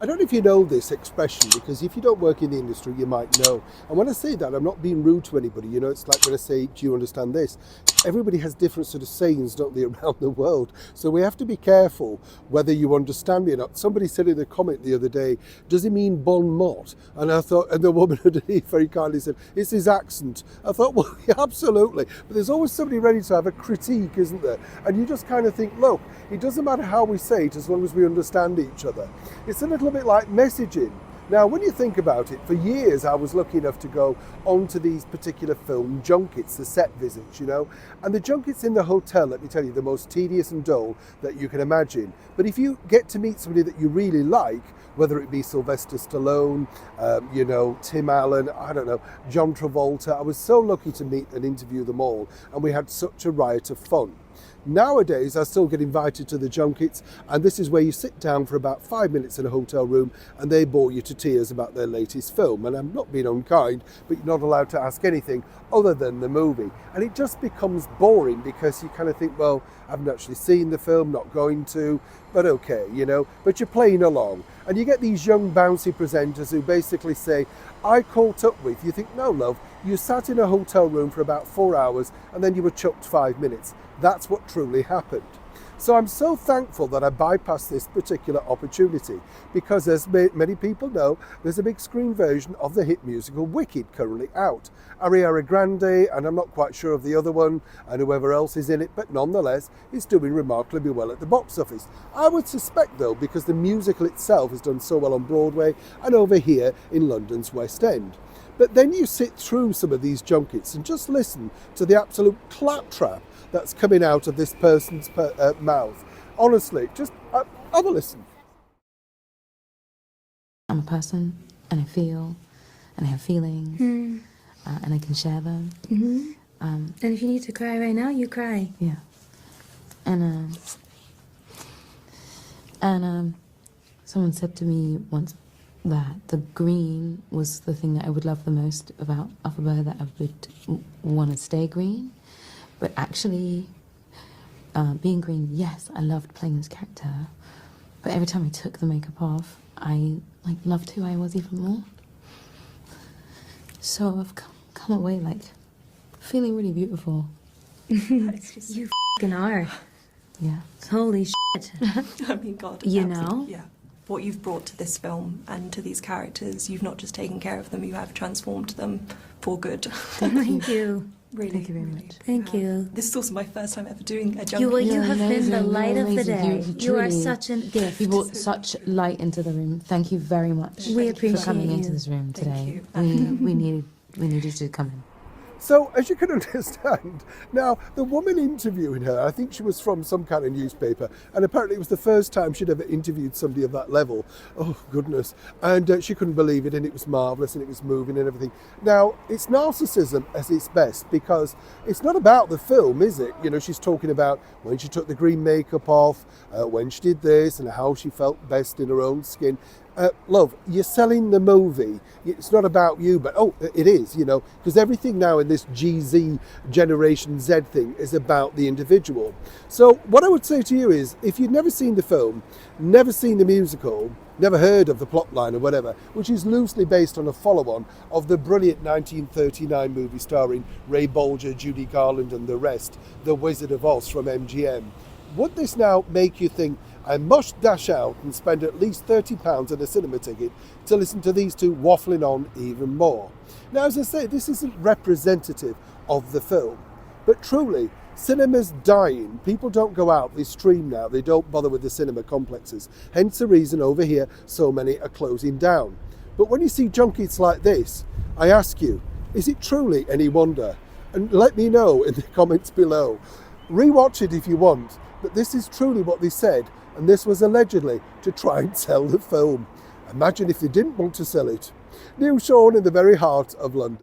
I don't know if you know this expression, because if you don't work in the industry, you might know. And when I say that, I'm not being rude to anybody. You know, it's like when I say, do you understand this? Everybody has different sort of sayings, don't they, around the world. So we have to be careful whether you understand me or not. Somebody said in a comment the other day, does he mean bon mot? And I thought, and the woman underneath very kindly said, it's his accent. I thought, well, yeah, absolutely. But there's always somebody ready to have a critique, isn't there? And you just kind of think, look, it doesn't matter how we say it as long as we understand each other. It's a little bit like messaging. Now, when you think about it, for years I was lucky enough to go onto these particular film junkets, the set visits, you know, and the junkets in the hotel, let me tell you, the most tedious and dull that you can imagine. But if you get to meet somebody that you really like, whether it be Sylvester Stallone, you know, Tim Allen, I don't know, John Travolta, I was so lucky to meet and interview them all, and we had such a riot of fun. Nowadays, I still get invited to the junkets, and this is where you sit down for about 5 minutes in a hotel room and they bore you to tears about their latest film. And I'm not being unkind, but you're not allowed to ask anything other than the movie. And it just becomes boring because you kind of think, well, I haven't actually seen the film, not going to, but okay, you know, but you're playing along. And you get these young bouncy presenters who basically say, I caught up with, you think, no love, you sat in a hotel room for about 4 hours and then you were chucked 5 minutes. That's what truly happened. So I'm so thankful that I bypassed this particular opportunity because, as many people know, there's a big screen version of the hit musical Wicked currently out. Ariana Grande, and I'm not quite sure of the other one, and whoever else is in it, but nonetheless, it's doing remarkably well at the box office. I would suspect, though, because the musical itself has done so well on Broadway and over here in London's West End. But then you sit through some of these junkets and just listen to the absolute claptrap that's coming out of this person's mouth. Honestly, just have a listen. I'm a person, and I feel, and I have feelings, and I can share them. And if you need to cry right now, you cry. Yeah. And someone said to me once that the green was the thing that I would love the most about Alphabet, that I would want to stay green. But actually, being green, yes, I loved playing this character. But every time I took the makeup off, I loved who I was even more. So I've come away feeling really beautiful. You f***ing are. Yeah. Holy shit. I mean, God. You absolutely. know? Yeah. What you've brought to this film and to these characters, you've not just taken care of them, you have transformed them for good. Thank you. Really. Thank you very much. Thank you. This is also my first time ever doing a junket. You have been the light of the day. You are truly- such a gift. You brought such light into the room. Thank you very much. We for appreciate coming you. into this room today. you. We needed you to come in. So, as you can understand, now, the woman interviewing her, I think she was from some kind of newspaper, and apparently it was the first time she'd ever interviewed somebody of that level. Oh, goodness. And she couldn't believe it, and it was marvellous, and it was moving and everything. Now, it's narcissism at its best, because it's not about the film, is it? You know, she's talking about when she took the green makeup off, when she did this, and how she felt best in her own skin. Love, you're selling the movie. It's not about you, but it is, you know, because everything now in this GZ Generation Z thing is about the individual. So what I would say to you is, if you've never seen the film, never seen the musical, never heard of the plot line or whatever, which is loosely based on a follow-on of the brilliant 1939 movie starring Ray Bolger, Judy Garland and the rest, The Wizard of Oz from MGM, would this now make you think, I must dash out and spend at least £30 on a cinema ticket to listen to these two waffling on even more? Now, as I say, this isn't representative of the film, but truly, cinema's dying. People don't go out, they stream now, they don't bother with the cinema complexes. Hence the reason over here so many are closing down. But when you see junkets like this, I ask you, is it truly any wonder? And let me know in the comments below. Rewatch it if you want, but this is truly what they said, and this was allegedly to try and sell the film. Imagine if they didn't want to sell it. Neil Sean in the very heart of London.